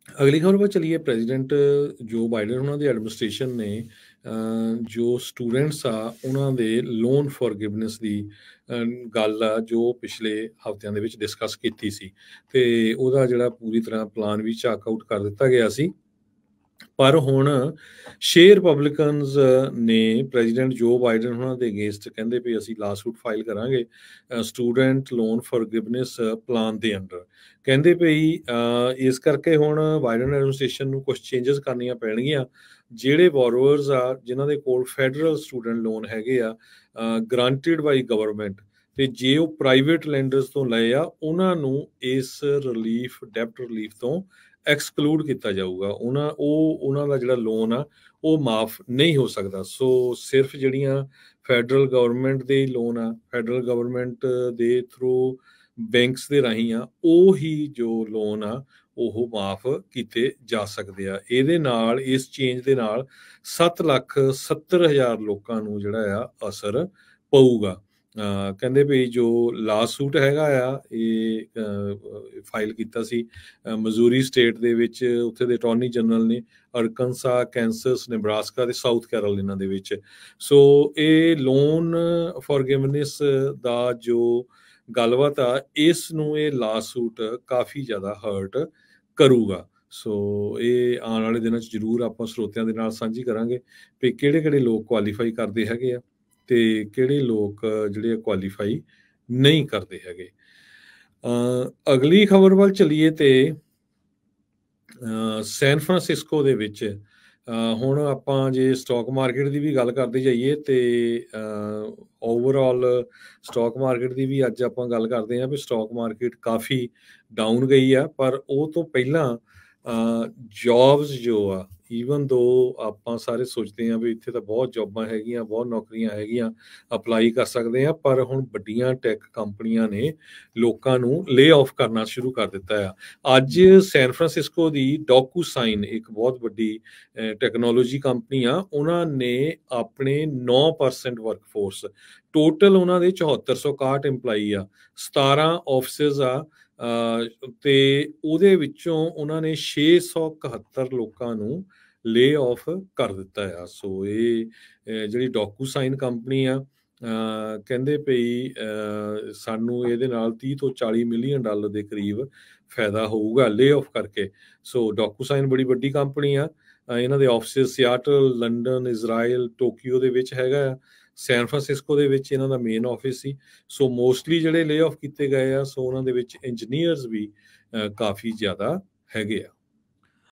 ਅਗਲੀ ਖਬਰ ਵੱਲ ਚਲੀਏ। ਪ੍ਰੈਜ਼ੀਡੈਂਟ ਜੋ ਬਾਈਡਨ ਉਹਨਾਂ ਦੀ ਐਡਮਿਨਿਸਟ੍ਰੇਸ਼ਨ ਨੇ ਜੋ ਸਟੂਡੈਂਟਸ ਆ ਉਹਨਾਂ ਦੇ ਲੋਨ ਫॉरगिवनेस ਦੀ ਗੱਲ ਆ ਜੋ ਪਿਛਲੇ ਹਫ਼ਤਿਆਂ ਦੇ ਵਿੱਚ ਡਿਸਕਸ ਕੀਤੀ ਸੀ, ਤੇ ਉਹਦਾ ਜਿਹੜਾ ਪੂਰੀ ਤਰ੍ਹਾਂ ਪਲਾਨ ਵੀ ਝਾਕ ਆਊਟ ਕਰ ਦਿੱਤਾ ਗਿਆ ਸੀ। ਪਰ ਹੁਣ 6 ਰਿਪਬਲਿਕਨਸ ਨੇ ਪ੍ਰੈਜ਼ੀਡੈਂਟ ਜੋ ਬਾਈਡਨ ਉਹਨਾਂ ਦੇ ਅਗੇਂਸਟ ਕਹਿੰਦੇ ਵੀ ਅਸੀਂ ਲਾਸੂਟ ਫਾਈਲ ਕਰਾਂਗੇ ਸਟੂਡੈਂਟ ਲੋਨ ਫॉरगिवनेस ਪਲਾਨ ਦੇ ਅੰਡਰ। ਕਹਿੰਦੇ ਪਈ ਇਸ ਕਰਕੇ ਹੁਣ ਬਾਈਡਨ ਐਡਮਿਨਿਸਟ੍ਰੇਸ਼ਨ ਨੂੰ ਕੁਝ ਚੇਂਜਸ ਕਰਨੀਆਂ ਪੈਣਗੀਆਂ। ਜਿਹੜੇ ਬੋਰੋਵਰਸ ਆ ਜਿਨ੍ਹਾਂ ਦੇ ਕੋਲ ਫੈਡਰਲ ਸਟੂਡੈਂਟ ਲੋਨ ਹੈਗੇ ਆ ਗ੍ਰਾਂਟਿਡ ਬਾਈ ਗਵਰਨਮੈਂਟ, ਤੇ ਜੇ ਉਹ ਪ੍ਰਾਈਵੇਟ ਲੈਂਡਰਸ ਤੋਂ ਲਏ ਆ ਉਹਨਾਂ ਨੂੰ ਇਸ ਰਿਲੀਫ ਡੈਪਟ ਰਿਲੀਫ ਤੋਂ ਐਕਸਕਲੂਡ ਕੀਤਾ ਜਾਊਗਾ। ਉਹਨਾਂ ਦਾ ਜਿਹੜਾ ਲੋਨ ਆ ਉਹ ਮਾਫ ਨਹੀਂ ਹੋ ਸਕਦਾ। ਸੋ ਸਿਰਫ ਜਿਹੜੀਆਂ ਫੈਡਰਲ ਗਵਰਨਮੈਂਟ ਦੇ ਲੋਨ ਆ, ਫੈਡਰਲ ਗਵਰਨਮੈਂਟ ਦੇ ਥਰੂ ਬੈਂਕਸ ਦੇ ਰਾਹੀਂ ਆ, ਉਹ ਹੀ ਜੋ ਲੋਨ ਆ ਉਹ ਮਾਫ ਕੀਤੇ ਜਾ ਸਕਦੇ ਆ। ਇਹਦੇ ਨਾਲ, ਇਸ ਚੇਂਜ ਦੇ ਨਾਲ 7,70,000 ਲੋਕਾਂ ਨੂੰ ਜਿਹੜਾ ਆ ਅਸਰ ਪਊਗਾ। ਕਹਿੰਦੇ ਵੀ ਜੋ ਲਾਸੂਟ ਹੈਗਾ ਆ ਇਹ ਫਾਈਲ ਕੀਤਾ ਸੀ ਮਜ਼ੂਰੀ ਸਟੇਟ ਦੇ ਵਿੱਚ, ਉੱਥੇ ਦੇ ਅਟਾਰਨੀ ਜਨਰਲ ਨੇ, ਅਰਕਨਸਾ, ਕੈਂਸਸ, ਨੇਬਰਾਸਕਾ ਤੇ ਸਾਊਥ ਕੈਰੋਲੀਨਾ ਦੇ ਵਿੱਚ। ਸੋ ਇਹ ਲੋਨ ਫॉरगिवनेस ਦਾ ਜੋ ਗੱਲਬਾਤ ਆ, ਇਸ ਨੂੰ ਇਹ ਲਾਸੂਟ ਕਾਫੀ ਜ਼ਿਆਦਾ ਹਰਟ ਕਰੂਗਾ। ਸੋ ਇਹ ਆਉਣ ਵਾਲੇ ਦਿਨਾਂ 'ਚ ਜ਼ਰੂਰ ਆਪਾਂ ਸਰੋਤਿਆਂ ਦੇ ਨਾਲ ਸਾਂਝੀ ਕਰਾਂਗੇ ਵੀ ਕਿਹੜੇ ਕਿਹੜੇ ਲੋਕ ਕੁਆਲੀਫਾਈ ਕਰਦੇ ਹੈਗੇ ਆ ਤੇ ਕਿਹੜੇ ਲੋਕ ਜਿਹੜੇ ਕੁਆਲੀਫਾਈ ਨਹੀਂ ਕਰਦੇ ਹੈਗੇ। ਅਗਲੀ ਖਬਰ ਵੱਲ ਚਲੀਏ ਤੇ ਸੈਨ ਫਰਾਂਸਿਸਕੋ ਦੇ ਵਿੱਚ ਹੁਣ ਆਪਾਂ ਜੇ ਸਟਾਕ ਮਾਰਕੀਟ ਦੀ ਵੀ ਗੱਲ ਕਰਦੇ ਜਾਈਏ ਤੇ ਓਵਰਆਲ ਸਟਾਕ ਮਾਰਕੀਟ ਦੀ ਵੀ ਅੱਜ ਆਪਾਂ ਗੱਲ ਕਰਦੇ ਹਾਂ ਵੀ ਸਟਾਕ ਮਾਰਕੀਟ ਕਾਫੀ ਡਾਊਨ ਗਈ ਆ। ਪਰ ਉਹ ਤੋਂ ਪਹਿਲਾਂ ਜੌਬਸ ਜੋ ਆ, ਈਵਨ ਦੋ ਆਪਾਂ ਸਾਰੇ ਸੋਚਦੇ ਹਾਂ ਵੀ ਇੱਥੇ ਤਾਂ ਬਹੁਤ ਜੌਬਾਂ ਹੈਗੀਆਂ, ਬਹੁਤ ਨੌਕਰੀਆਂ ਹੈਗੀਆਂ, ਅਪਲਾਈ ਕਰ ਸਕਦੇ ਆ, ਪਰ ਹੁਣ ਵੱਡੀਆਂ ਟੈਕ ਕੰਪਨੀਆਂ ਨੇ ਲੋਕਾਂ ਨੂੰ ਲੇ ਆਫ ਕਰਨਾ ਸ਼ੁਰੂ ਕਰ ਦਿੱਤਾ ਆ। ਅੱਜ ਸੈਨ ਫਰਾਂਸਿਸਕੋ ਦੀ ਡੋਕੂਸਾਈਨ, ਇੱਕ ਬਹੁਤ ਵੱਡੀ ਟੈਕਨੋਲੋਜੀ ਕੰਪਨੀ ਆ, ਉਹਨਾਂ ਨੇ ਆਪਣੇ 9% ਵਰਕਫੋਰਸ, ਟੋਟਲ ਉਹਨਾਂ ਦੇ 7461 ਇੰਪਲਾਈ ਆ, 17 ਆਫਿਸਿਸ ਆ, ਤੇ ਉਹਦੇ ਵਿੱਚੋਂ ਉਹਨਾਂ ਨੇ 671 ਲੋਕਾਂ ਨੂੰ ਲੇ ਆਫ ਕਰ ਦਿੱਤਾ ਆ। ਸੋ ਇਹ ਜਿਹੜੀ ਡੋਕੂਸਾਈਨ ਕੰਪਨੀ ਆ ਕਹਿੰਦੇ ਪਈ ਸਾਨੂੰ ਇਹਦੇ ਨਾਲ 30 ਤੋਂ 40 ਮਿਲੀਅਨ ਡਾਲਰ ਦੇ ਕਰੀਬ ਫਾਇਦਾ ਹੋਊਗਾ ਲੇ ਆਫ ਕਰਕੇ। ਸੋ ਡੋਕੂਸਾਈਨ ਬੜੀ ਵੱਡੀ ਕੰਪਨੀ ਆ। ਇਹਨਾਂ ਦੇ offices Seattle, London, Israel, Tokyo ਦੇ ਵਿੱਚ ਹੈਗਾ ਆ। ਸੈਨ ਫਰਾਂਸਿਸਕੋ ਦੇ ਵਿੱਚ ਇਹਨਾਂ ਦਾ ਮੇਨ ਆਫਿਸ ਸੀ। ਸੋ ਮੋਸਟਲੀ ਜਿਹੜੇ ਲੇ ਆਫ ਕੀਤੇ ਗਏ ਆ, ਸੋ ਉਹਨਾਂ ਦੇ ਵਿੱਚ ਇੰਜੀਨੀਅਰਸ ਵੀ ਕਾਫੀ ਜ਼ਿਆਦਾ ਹੈਗੇ ਆ।